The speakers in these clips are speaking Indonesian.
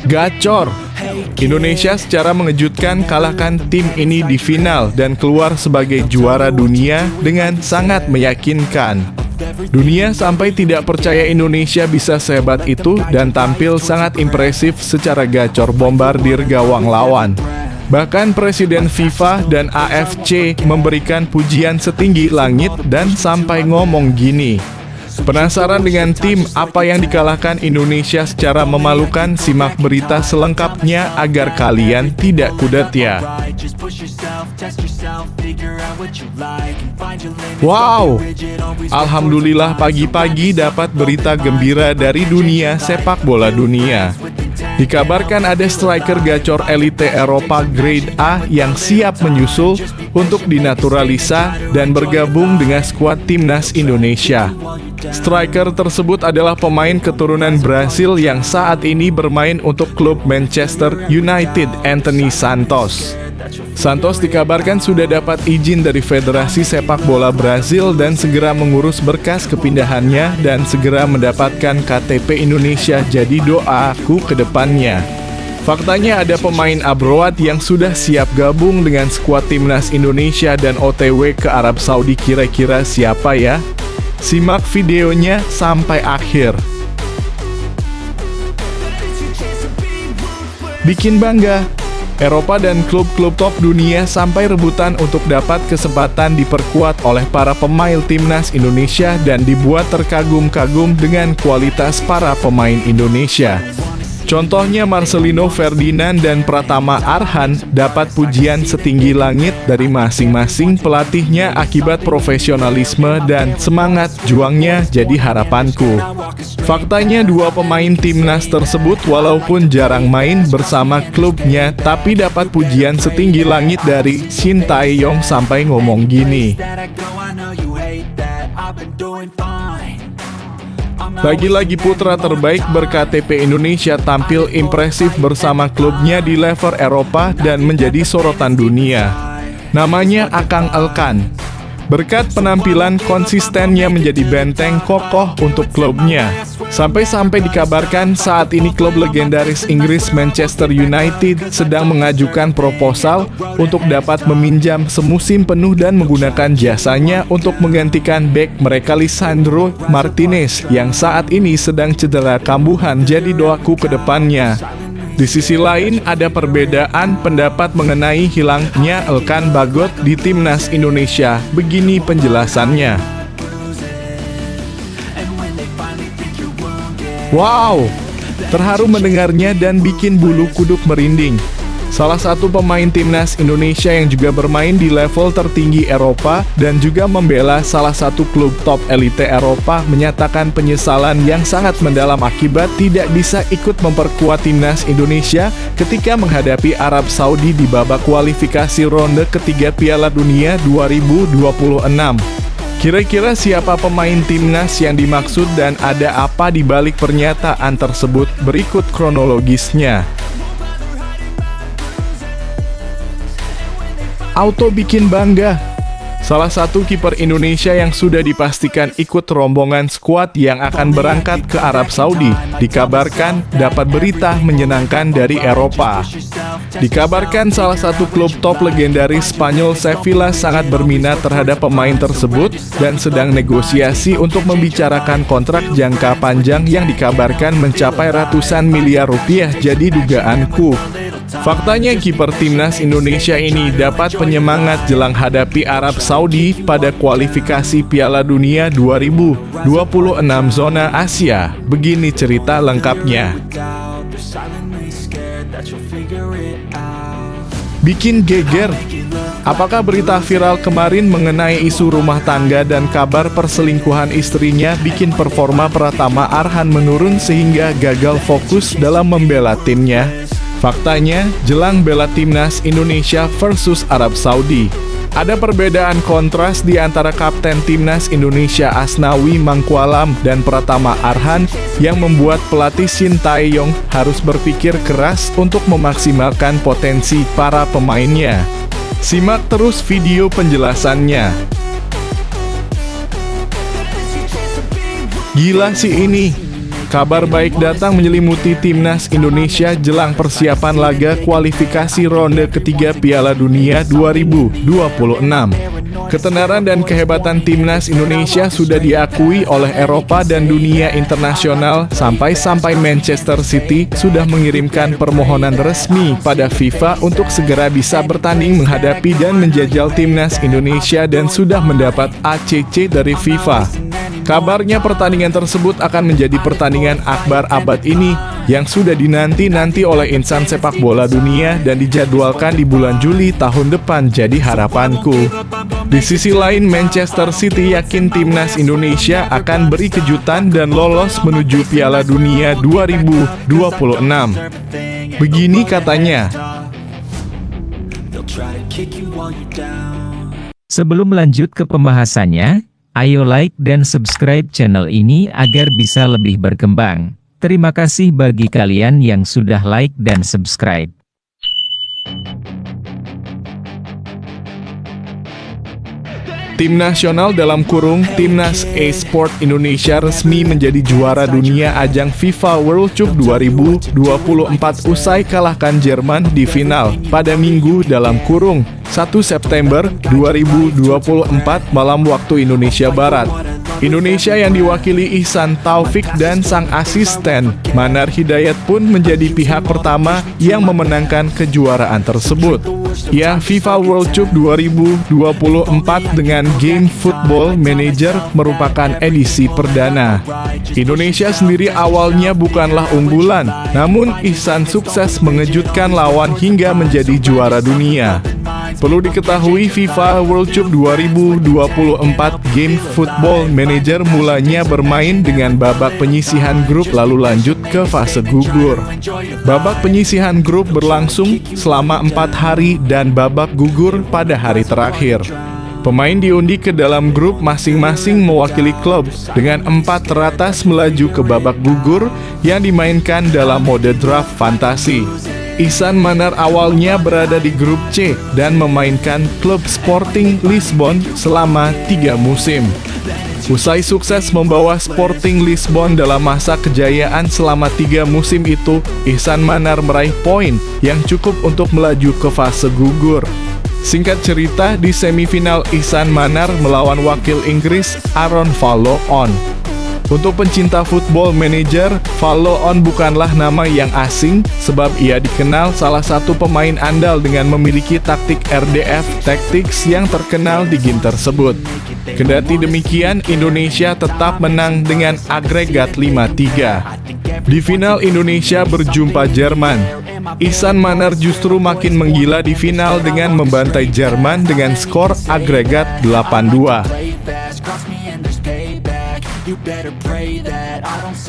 Gacor! Indonesia secara mengejutkan kalahkan tim ini di final dan keluar sebagai juara dunia dengan sangat meyakinkan. Dunia sampai tidak percaya Indonesia bisa sehebat itu dan tampil sangat impresif secara gacor bombardir gawang lawan. Bahkan Presiden FIFA dan AFC memberikan pujian setinggi langit dan sampai ngomong gini, "Penasaran dengan tim apa yang dikalahkan Indonesia secara memalukan? Simak berita selengkapnya agar kalian tidak kudet ya." Wow, alhamdulillah pagi-pagi dapat berita gembira dari dunia sepak bola dunia. Dikabarkan ada striker gacor elite Eropa grade A yang siap menyusul untuk dinaturalisa dan bergabung dengan skuad timnas Indonesia. Striker tersebut adalah pemain keturunan Brasil yang saat ini bermain untuk klub Manchester United, Anthony Santos. Santos dikabarkan sudah dapat izin dari Federasi Sepak Bola Brasil dan segera mengurus berkas kepindahannya dan segera mendapatkan KTP Indonesia. Jadi doaku ke depannya. Faktanya ada pemain abroad yang sudah siap gabung dengan skuad timnas Indonesia dan OTW ke Arab Saudi. Kira-kira siapa ya? Simak videonya sampai akhir. Bikin bangga. Eropa dan klub-klub top dunia sampai rebutan untuk dapat kesempatan diperkuat oleh para pemain timnas Indonesia dan dibuat terkagum-kagum dengan kualitas para pemain Indonesia. Contohnya Marcelino Ferdinand dan Pratama Arhan dapat pujian setinggi langit dari masing-masing pelatihnya akibat profesionalisme dan semangat juangnya jadi harapanku. Faktanya dua pemain timnas tersebut walaupun jarang main bersama klubnya tapi dapat pujian setinggi langit dari Shin Tae-yong sampai ngomong gini, "Lagi-lagi putra terbaik ber-KTP Indonesia tampil impresif bersama klubnya di level Eropa dan menjadi sorotan dunia. Namanya Akang Elkan. Berkat penampilan konsistennya menjadi benteng kokoh untuk klubnya. Sampai-sampai dikabarkan saat ini klub legendaris Inggris Manchester United sedang mengajukan proposal untuk dapat meminjam semusim penuh dan menggunakan jasanya untuk menggantikan bek mereka Lisandro Martinez yang saat ini sedang cedera kambuhan. Jadi doaku ke depannya." Di sisi lain, ada perbedaan pendapat mengenai hilangnya Elkan Bagot di timnas Indonesia. Begini penjelasannya. Wow, terharu mendengarnya dan bikin bulu kuduk merinding. Salah satu pemain timnas Indonesia yang juga bermain di level tertinggi Eropa dan juga membela salah satu klub top elite Eropa menyatakan penyesalan yang sangat mendalam akibat tidak bisa ikut memperkuat timnas Indonesia ketika menghadapi Arab Saudi di babak kualifikasi ronde ketiga Piala Dunia 2026. Kira-kira siapa pemain timnas yang dimaksud dan ada apa di balik pernyataan tersebut? Berikut kronologisnya. Auto bikin bangga. Salah satu kiper Indonesia yang sudah dipastikan ikut rombongan skuad yang akan berangkat ke Arab Saudi, dikabarkan dapat berita menyenangkan dari Eropa. Dikabarkan salah satu klub top legendaris Spanyol Sevilla sangat berminat terhadap pemain tersebut dan sedang negosiasi untuk membicarakan kontrak jangka panjang yang dikabarkan mencapai ratusan miliar rupiah. Jadi dugaanku, faktanya kiper timnas Indonesia ini dapat penyemangat jelang hadapi Arab Saudi pada kualifikasi Piala Dunia 2026 zona Asia. Begini cerita lengkapnya. Bikin geger. Apakah berita viral kemarin mengenai isu rumah tangga dan kabar perselingkuhan istrinya bikin performa Pratama Arhan menurun sehingga gagal fokus dalam membela timnya? Faktanya, jelang bela timnas Indonesia versus Arab Saudi, ada perbedaan kontras di antara kapten timnas Indonesia Asnawi Mangkualam dan Pratama Arhan yang membuat pelatih Shin Tae-yong harus berpikir keras untuk memaksimalkan potensi para pemainnya. Simak terus video penjelasannya. Gila sih ini. Kabar baik datang menyelimuti timnas Indonesia jelang persiapan laga kualifikasi ronde ketiga Piala Dunia 2026. Ketenaran dan kehebatan timnas Indonesia sudah diakui oleh Eropa dan dunia internasional sampai Manchester City sudah mengirimkan permohonan resmi pada FIFA untuk segera bisa bertanding menghadapi dan menjajal timnas Indonesia dan sudah mendapat ACC dari FIFA. Kabarnya pertandingan tersebut akan menjadi pertandingan akbar abad ini yang sudah dinanti-nanti oleh insan sepak bola dunia dan dijadwalkan di bulan Juli tahun depan, jadi harapanku. Di sisi lain, Manchester City yakin timnas Indonesia akan beri kejutan dan lolos menuju Piala Dunia 2026. Begini katanya. Sebelum lanjut ke pembahasannya, ayo like dan subscribe channel ini agar bisa lebih berkembang. Terima kasih bagi kalian yang sudah like dan subscribe. Tim nasional dalam kurung Timnas E-Sport Indonesia resmi menjadi juara dunia ajang FIFA World Cup 2024 usai kalahkan Jerman di final pada Minggu dalam kurung 1 September 2024 malam waktu Indonesia Barat. Indonesia yang diwakili Ihsan Taufik dan sang asisten Manar Hidayat pun menjadi pihak pertama yang memenangkan kejuaraan tersebut. Ya, FIFA World Cup 2024 dengan game Football Manager merupakan edisi perdana. Indonesia sendiri awalnya bukanlah unggulan, namun Ihsan sukses mengejutkan lawan hingga menjadi juara dunia. Perlu diketahui FIFA World Cup 2024 game Football Manager mulanya bermain dengan babak penyisihan grup lalu lanjut ke fase gugur. Babak penyisihan grup berlangsung selama 4 hari dan babak gugur pada hari terakhir. Pemain diundi ke dalam grup masing-masing mewakili klub dengan 4 teratas melaju ke babak gugur yang dimainkan dalam mode draft fantasi. Ihsan Manar awalnya berada di grup C dan memainkan klub Sporting Lisbon selama 3 musim. Usai sukses membawa Sporting Lisbon dalam masa kejayaan selama 3 musim itu, Ihsan Manar meraih poin yang cukup untuk melaju ke fase gugur. Singkat cerita, di semifinal Ihsan Manar melawan wakil Inggris Aaron Fallow-on. Untuk pencinta Football Manager, Fallow-on bukanlah nama yang asing sebab ia dikenal salah satu pemain andal dengan memiliki taktik RDF Tactics yang terkenal di game tersebut. Kendati demikian, Indonesia tetap menang dengan agregat 5-3. Di final Indonesia berjumpa Jerman. Ihsan Manar justru makin menggila di final dengan membantai Jerman dengan skor agregat 8-2.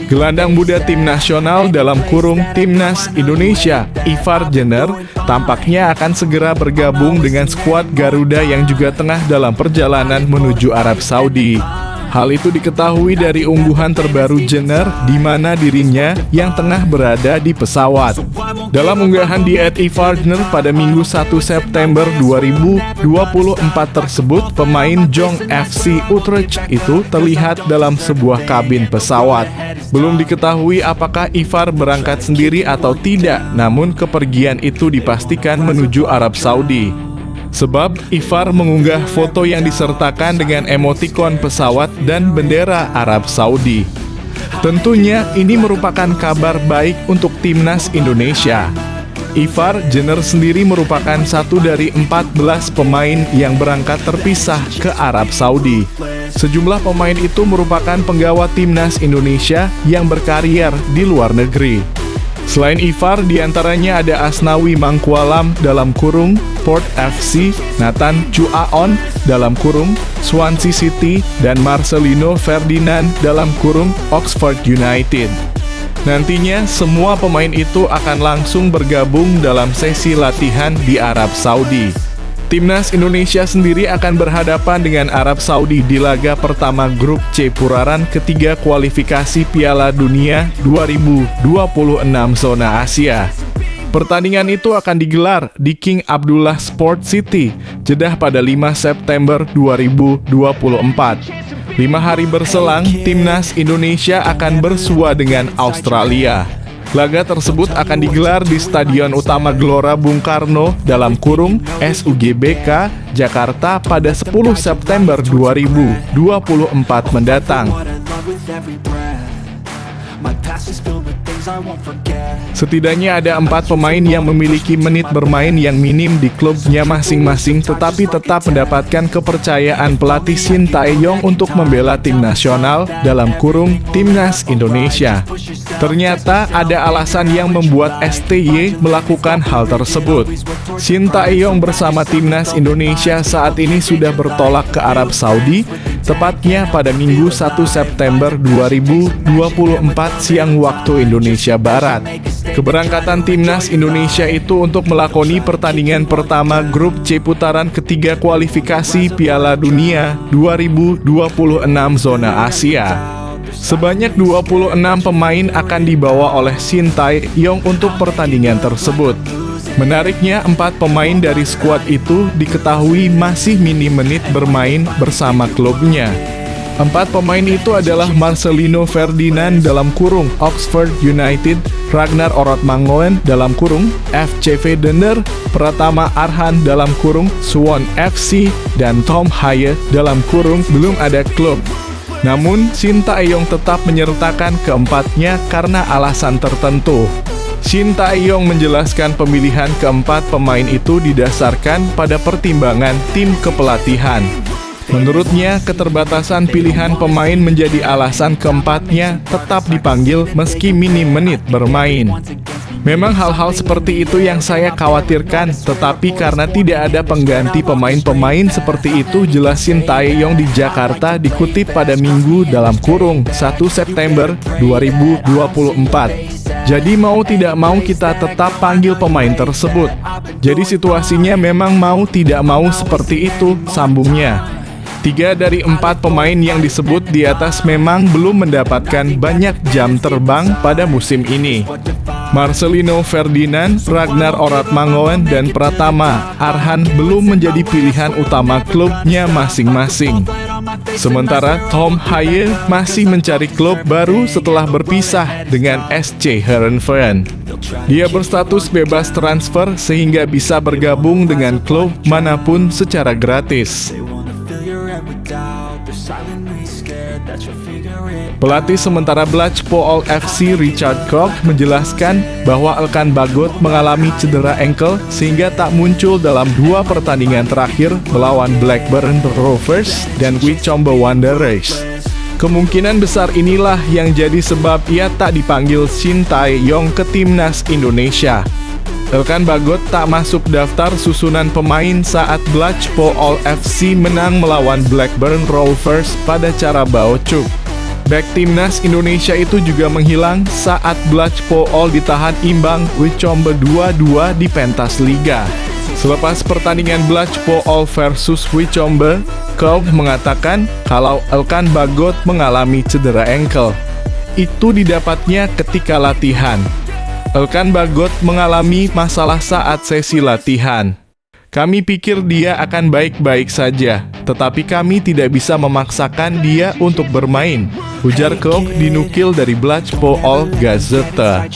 Gelandang muda tim nasional dalam kurung Timnas Indonesia, Ivar Jenner, tampaknya akan segera bergabung dengan skuad Garuda yang juga tengah dalam perjalanan menuju Arab Saudi. Hal itu diketahui dari ungguhan terbaru Jenner, di mana dirinya yang tengah berada di pesawat. Dalam unggahan di @ivarjenner pada Minggu 1 September 2024 tersebut, pemain Jong FC Utrecht itu terlihat dalam sebuah kabin pesawat. Belum diketahui apakah Ivar berangkat sendiri atau tidak, namun kepergian itu dipastikan menuju Arab Saudi. Sebab Ivar mengunggah foto yang disertakan dengan emotikon pesawat dan bendera Arab Saudi. Tentunya ini merupakan kabar baik untuk timnas Indonesia. Ivar Jenner sendiri merupakan satu dari 14 pemain yang berangkat terpisah ke Arab Saudi. Sejumlah pemain itu merupakan penggawa timnas Indonesia yang berkarier di luar negeri. Selain Ivar, diantaranya ada Asnawi Mangkualam dalam kurung Port FC, Nathan Chuaon dalam kurung Swansea City, dan Marcelino Ferdinand dalam kurung Oxford United. Nantinya, semua pemain itu akan langsung bergabung dalam sesi latihan di Arab Saudi. Timnas Indonesia sendiri akan berhadapan dengan Arab Saudi di laga pertama grup C putaran ketiga kualifikasi Piala Dunia 2026 zona Asia. Pertandingan itu akan digelar di King Abdullah Sport City, Jeddah pada 5 September 2024. 5 hari berselang, Timnas Indonesia akan bersua dengan Australia. Laga tersebut akan digelar di Stadion Utama Gelora Bung Karno (SUGBK) Jakarta pada 10 September 2024 mendatang. Setidaknya ada 4 pemain yang memiliki menit bermain yang minim di klubnya masing-masing, tetapi tetap mendapatkan kepercayaan pelatih Shin Tae-yong untuk membela tim nasional (Timnas Indonesia). Ternyata ada alasan yang membuat STY melakukan hal tersebut. Shin Tae-yong bersama Timnas Indonesia saat ini sudah bertolak ke Arab Saudi, tepatnya pada Minggu 1 September 2024 siang waktu Indonesia Barat. Keberangkatan Timnas Indonesia itu untuk melakoni pertandingan pertama grup C putaran ketiga kualifikasi Piala Dunia 2026 zona Asia. Sebanyak 26 pemain akan dibawa oleh Shin Tae-yong untuk pertandingan tersebut. Menariknya, 4 pemain dari skuad itu diketahui masih minim menit bermain bersama klubnya. 4 pemain itu adalah Marcelino Ferdinand (Oxford United), Ragnar Orotmangoen (FC Vedender), Pratama Arhan (Suwon FC), dan Tom Haye (belum ada klub). Namun, Shin Tae-yong tetap menyertakan keempatnya karena alasan tertentu. Shin Tae-yong menjelaskan pemilihan keempat pemain itu didasarkan pada pertimbangan tim kepelatihan. Menurutnya, keterbatasan pilihan pemain menjadi alasan keempatnya tetap dipanggil meski minim menit bermain. Memang hal-hal seperti itu yang saya khawatirkan, tetapi karena tidak ada pengganti pemain-pemain seperti itu, jelas Shin Tae-yong di Jakarta dikutip pada Minggu (1 September 2024. Jadi mau tidak mau kita tetap panggil pemain tersebut. Jadi situasinya memang mau tidak mau seperti itu, sambungnya. 3 dari 4 pemain yang disebut di atas memang belum mendapatkan banyak jam terbang pada musim ini. Marcelino Ferdinand, Ragnar Orotmangoen, dan Pratama Arhan belum menjadi pilihan utama klubnya masing-masing. Sementara Tom Haye masih mencari klub baru setelah berpisah dengan SC Heerenveen. Dia berstatus bebas transfer sehingga bisa bergabung dengan klub manapun secara gratis. Pelatih sementara Blackpool FC Richard Koch menjelaskan bahwa Elkan Bagot mengalami cedera ankle sehingga tak muncul dalam 2 pertandingan terakhir melawan Blackburn Rovers dan Wycombe Wanderers. Kemungkinan besar inilah yang jadi sebab ia tak dipanggil Shin Tae-yong ke Timnas Indonesia. Elkan Bagot tak masuk daftar susunan pemain saat Blackpool FC menang melawan Blackburn Rovers pada Carabao Cup. Bek Timnas Indonesia itu juga menghilang saat Blackpool ditahan imbang Wycombe 2-2 di pentas liga. Selepas pertandingan Blackpool versus Wycombe, Koch mengatakan kalau Elkan Bagot mengalami cedera ankle. Itu didapatnya ketika latihan. Elkan Bagot mengalami masalah saat sesi latihan. Kami pikir dia akan baik-baik saja, tetapi kami tidak bisa memaksakan dia untuk bermain, ujar Koch dinukil dari Blackpool Gazette.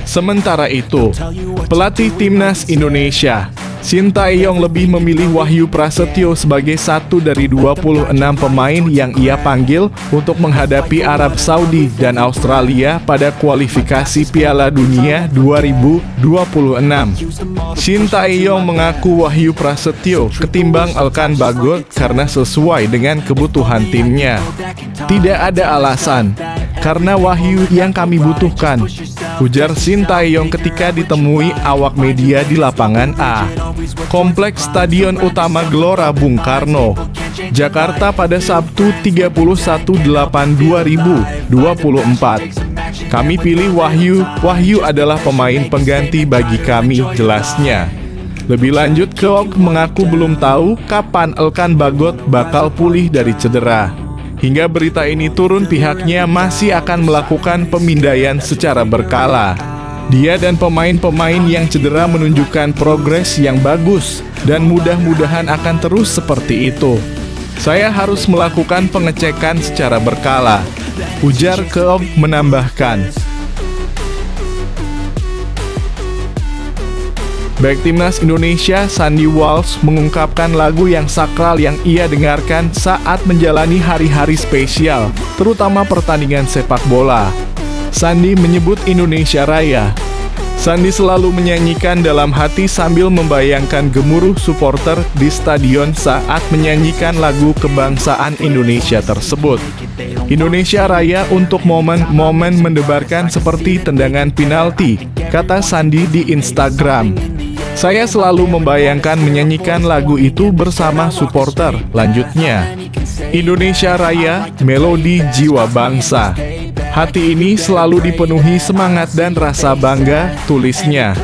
Sementara itu, pelatih Timnas Indonesia, Shin Tae-yong lebih memilih Wahyu Prasetyo sebagai satu dari 26 pemain yang ia panggil untuk menghadapi Arab Saudi dan Australia pada kualifikasi Piala Dunia 2026. Shin Tae-yong mengaku Wahyu Prasetyo ketimbang Elkan Bagot karena sesuai dengan kebutuhan timnya. Tidak ada alasan, karena Wahyu yang kami butuhkan, ujar Shin Tae-yong ketika ditemui awak media di lapangan A, Kompleks Stadion Utama Gelora Bung Karno, Jakarta pada Sabtu 31/8/2024. Kami pilih Wahyu. Wahyu adalah pemain pengganti bagi kami, jelasnya. Lebih lanjut, Koch mengaku belum tahu kapan Elkan Bagot bakal pulih dari cedera. Hingga berita ini turun, pihaknya masih akan melakukan pemindaian secara berkala. Dia dan pemain-pemain yang cedera menunjukkan progres yang bagus dan mudah-mudahan akan terus seperti itu. Saya harus melakukan pengecekan secara berkala, ujar Keog menambahkan. Back Timnas Indonesia, Sandy Walsh mengungkapkan lagu yang sakral yang ia dengarkan saat menjalani hari-hari spesial, terutama pertandingan sepak bola. Sandy menyebut Indonesia Raya. Sandy selalu menyanyikan dalam hati sambil membayangkan gemuruh supporter di stadion saat menyanyikan lagu kebangsaan Indonesia tersebut. Indonesia Raya untuk momen-momen mendebarkan seperti tendangan penalti, kata Sandy di Instagram. Saya selalu membayangkan menyanyikan lagu itu bersama supporter, lanjutnya. Indonesia Raya, melodi jiwa bangsa. Hati ini selalu dipenuhi semangat dan rasa bangga, tulisnya.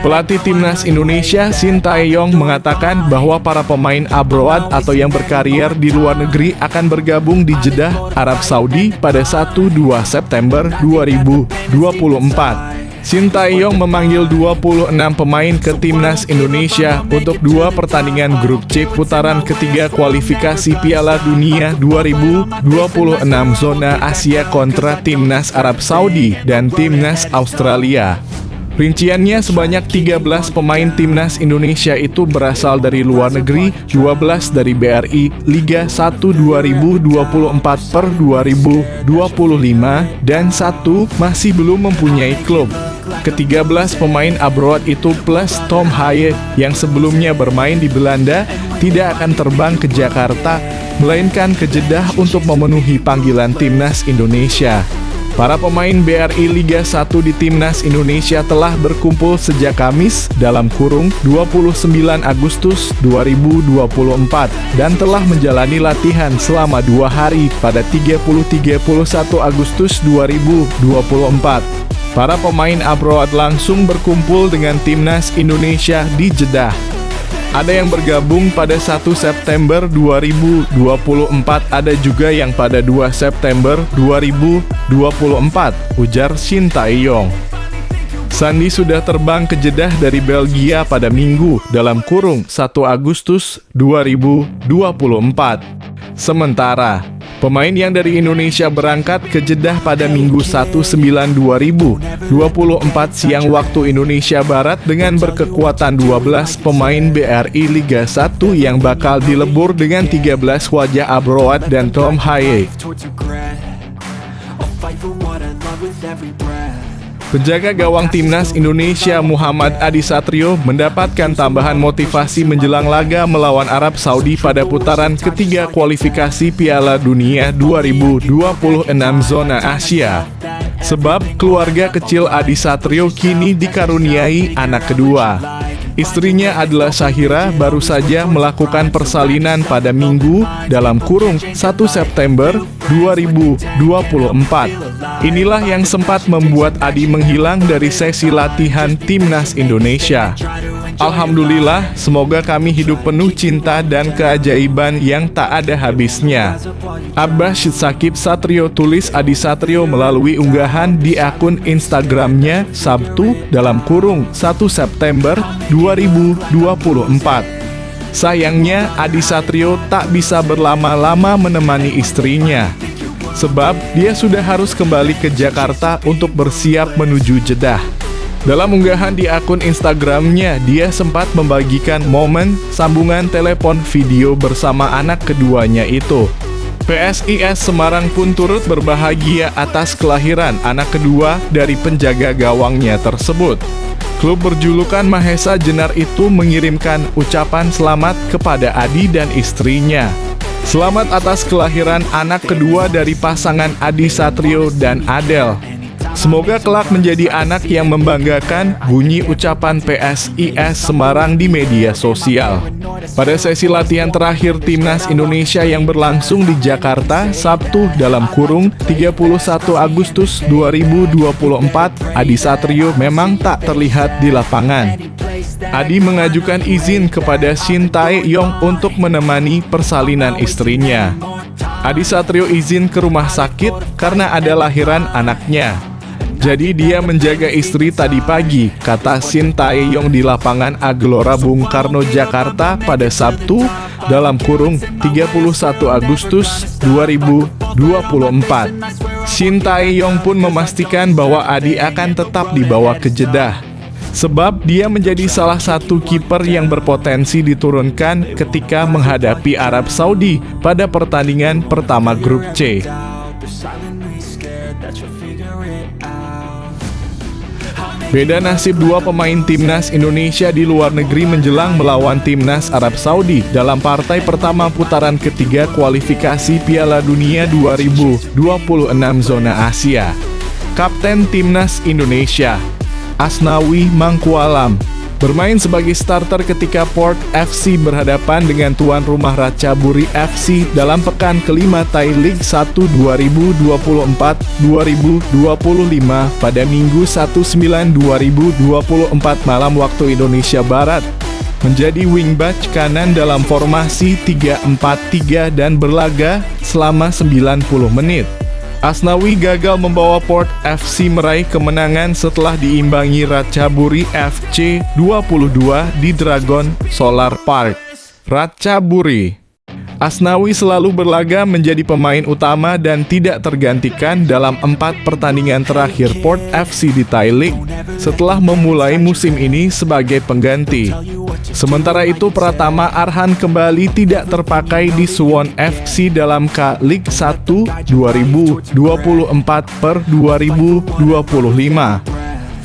Pelatih Timnas Indonesia Shin Tae-yong mengatakan bahwa para pemain abroad atau yang berkarier di luar negeri akan bergabung di Jeddah, Arab Saudi pada 1-2 September 2024. Shin Tae-yong memanggil 26 pemain ke Timnas Indonesia untuk 2 pertandingan grup C putaran ketiga kualifikasi Piala Dunia 2026 zona Asia kontra Timnas Arab Saudi dan Timnas Australia. Rinciannya sebanyak 13 pemain Timnas Indonesia itu berasal dari luar negeri, 12 dari BRI Liga 1 2024/2025, dan 1 masih belum mempunyai klub. Ke-13 pemain abroad itu plus Tom Haye yang sebelumnya bermain di Belanda tidak akan terbang ke Jakarta, melainkan ke Jeddah untuk memenuhi panggilan Timnas Indonesia. Para pemain BRI Liga 1 di Timnas Indonesia telah berkumpul sejak Kamis (29 Agustus 2024) dan telah menjalani latihan selama 2 hari pada 30-31 Agustus 2024. Para pemain abroad langsung berkumpul dengan Timnas Indonesia di Jeddah. Ada yang bergabung pada 1 September 2024, ada juga yang pada 2 September 2024, ujar Shin Tae-yong. Sandy sudah terbang ke Jeddah dari Belgia pada Minggu (1 Agustus 2024). Sementara pemain yang dari Indonesia berangkat ke Jeddah pada Minggu 1/9/2024 siang waktu Indonesia Barat dengan berkekuatan 12 pemain BRI Liga 1 yang bakal dilebur dengan 13 wajah abroad dan Tom Haye. Penjaga gawang Timnas Indonesia Muhammad Adi Satrio mendapatkan tambahan motivasi menjelang laga melawan Arab Saudi pada putaran ketiga kualifikasi Piala Dunia 2026 zona Asia. Sebab keluarga kecil Adi Satrio kini dikaruniai anak kedua. Istrinya adalah Syahira baru saja melakukan persalinan pada Minggu (1 September 2024). Inilah yang sempat membuat Adi menghilang dari sesi latihan Timnas Indonesia. Alhamdulillah, semoga kami hidup penuh cinta dan keajaiban yang tak ada habisnya. Abbas Syakib Satrio, tulis Adi Satrio melalui unggahan di akun Instagramnya Sabtu (1 September 2024). Sayangnya, Adi Satrio tak bisa berlama-lama menemani istrinya, sebab dia sudah harus kembali ke Jakarta untuk bersiap menuju Jeddah. Dalam unggahan di akun Instagramnya, dia sempat membagikan momen sambungan telepon video bersama anak keduanya itu. PSIS Semarang pun turut berbahagia atas kelahiran anak kedua dari penjaga gawangnya tersebut. Klub berjulukan Mahesa Jenar itu mengirimkan ucapan selamat kepada Adi dan istrinya. Selamat atas kelahiran anak kedua dari pasangan Adi Satrio dan Adel. Semoga kelak menjadi anak yang membanggakan, bunyi ucapan PSIS Semarang di media sosial. Pada sesi latihan terakhir Timnas Indonesia yang berlangsung di Jakarta Sabtu (31 Agustus 2024), Adi Satrio memang tak terlihat di lapangan. Adi mengajukan izin kepada Shin Tae-yong untuk menemani persalinan istrinya. Adi Satrio izin ke rumah sakit karena ada lahiran anaknya. Jadi dia menjaga istri tadi pagi, kata Shin Tae-yong di lapangan Aglora Bung Karno, Jakarta pada Sabtu dalam kurung 31 Agustus 2024. Shin Tae-yong pun memastikan bahwa Adi akan tetap dibawa ke Jeddah, sebab dia menjadi salah satu kiper yang berpotensi diturunkan ketika menghadapi Arab Saudi pada pertandingan pertama grup C. Beda nasib dua pemain timnas Indonesia di luar negeri menjelang melawan timnas Arab Saudi dalam partai pertama putaran ketiga kualifikasi Piala Dunia 2026 zona Asia. Kapten timnas Indonesia, Asnawi Mangkualam, bermain sebagai starter ketika Port FC berhadapan dengan tuan rumah Ratchaburi FC dalam pekan kelima Thai League 1 2024-2025 pada Minggu 19/2024 malam waktu Indonesia Barat. Menjadi wingback kanan dalam formasi 3-4-3 dan berlaga selama 90 menit. Asnawi gagal membawa Port FC meraih kemenangan setelah diimbangi Ratchaburi FC 22 di Dragon Solar Park, Ratchaburi. Asnawi selalu berlaga menjadi pemain utama dan tidak tergantikan dalam 4 pertandingan terakhir Port FC di Thai League setelah memulai musim ini sebagai pengganti. Sementara itu Pratama Arhan kembali tidak terpakai di Suwon FC dalam K-League 1 2024/2025.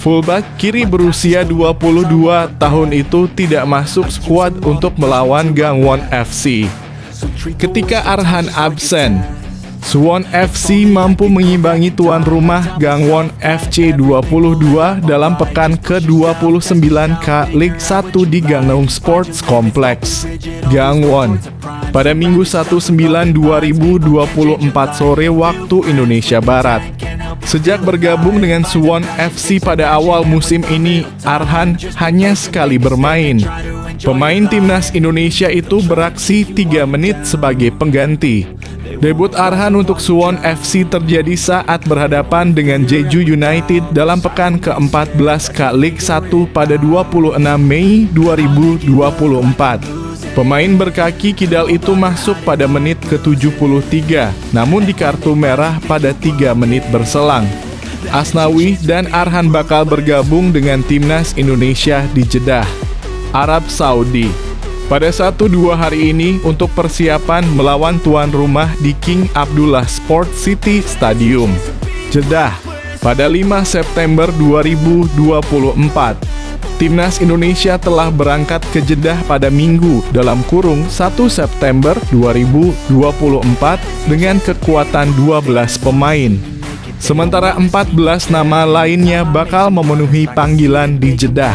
Fullback kiri berusia 22 tahun itu tidak masuk skuad untuk melawan Gangwon FC. Ketika Arhan absen, Suwon FC mampu mengimbangi tuan rumah Gangwon FC 22 dalam pekan ke-29 K-League 1 di Gangnam Sports Complex, Gangwon, pada Minggu 19/2024 sore waktu Indonesia Barat. Sejak bergabung dengan Suwon FC pada awal musim ini, Arhan hanya sekali bermain. Pemain timnas Indonesia itu beraksi 3 menit sebagai pengganti. Debut Arhan untuk Suwon FC terjadi saat berhadapan dengan Jeju United dalam pekan ke-14 K-League 1 pada 26 Mei 2024. Pemain berkaki kidal itu masuk pada menit ke-73, namun di kartu merah pada 3 menit berselang. Asnawi dan Arhan bakal bergabung dengan timnas Indonesia di Jeddah, Arab Saudi, pada 1-2 hari ini untuk persiapan melawan tuan rumah di King Abdullah Sport City Stadium, Jeddah, pada 5 September 2024. Timnas Indonesia telah berangkat ke Jeddah pada Minggu dalam kurung 1 September 2024 dengan kekuatan 12 pemain. Sementara 14 nama lainnya bakal memenuhi panggilan di Jeddah.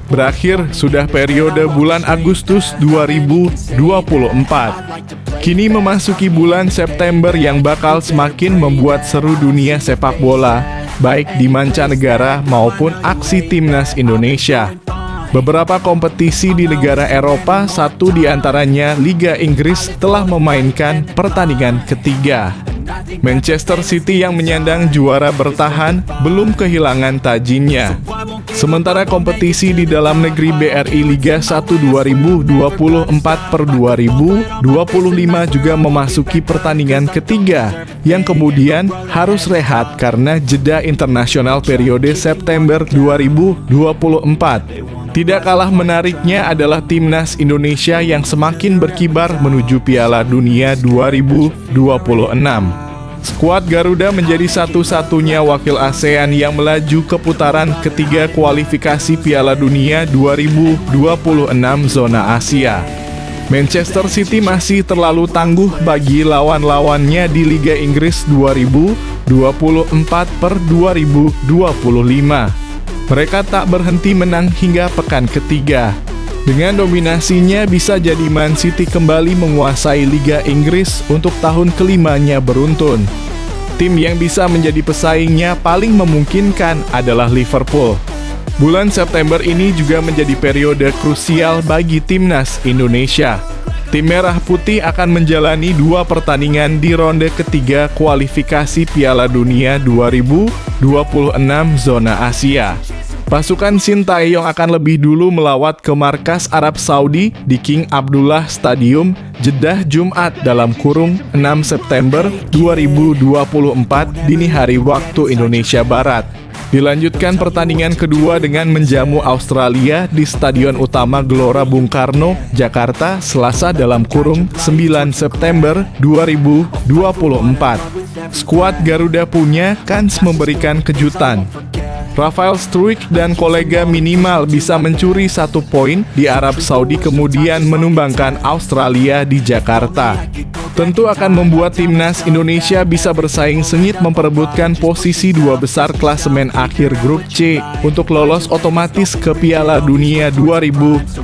Berakhir sudah periode bulan Agustus 2024. Kini memasuki bulan September yang bakal semakin membuat seru dunia sepak bola, baik di mancanegara maupun aksi timnas Indonesia. Beberapa kompetisi di negara Eropa, satu di antaranya Liga Inggris, telah memainkan pertandingan ketiga. Manchester City yang menyandang juara bertahan belum kehilangan tajinya. Sementara kompetisi di dalam negeri BRI Liga 1 2024/2025 juga memasuki pertandingan ketiga yang kemudian harus rehat karena jeda internasional periode September 2024. Tidak kalah menariknya adalah timnas Indonesia yang semakin berkibar menuju Piala Dunia 2026. Skuad Garuda menjadi satu-satunya wakil ASEAN yang melaju ke putaran ketiga kualifikasi Piala Dunia 2026 zona Asia. Manchester City masih terlalu tangguh bagi lawan-lawannya di Liga Inggris 2024/2025. Mereka tak berhenti menang hingga pekan ketiga. Dengan dominasinya bisa jadi Man City kembali menguasai Liga Inggris untuk tahun kelimanya beruntun. Tim yang bisa menjadi pesaingnya paling memungkinkan adalah Liverpool. Bulan September ini juga menjadi periode krusial bagi timnas Indonesia. Tim Merah Putih akan menjalani 2 pertandingan di ronde ketiga kualifikasi Piala Dunia 2026 zona Asia. Pasukan Sintayong akan lebih dulu melawat ke markas Arab Saudi di King Abdullah Stadium, Jeddah Jumat (6 September 2024) dini hari waktu Indonesia Barat. Dilanjutkan pertandingan kedua dengan menjamu Australia di Stadion Utama Gelora Bung Karno, Jakarta, Selasa (9 September 2024). Skuad Garuda punya kans memberikan kejutan. Rafael Struijk dan kolega minimal bisa mencuri 1 poin di Arab Saudi kemudian menumbangkan Australia di Jakarta. Tentu akan membuat timnas Indonesia bisa bersaing sengit memperebutkan posisi 2 besar klasemen akhir grup C untuk lolos otomatis ke Piala Dunia 2026.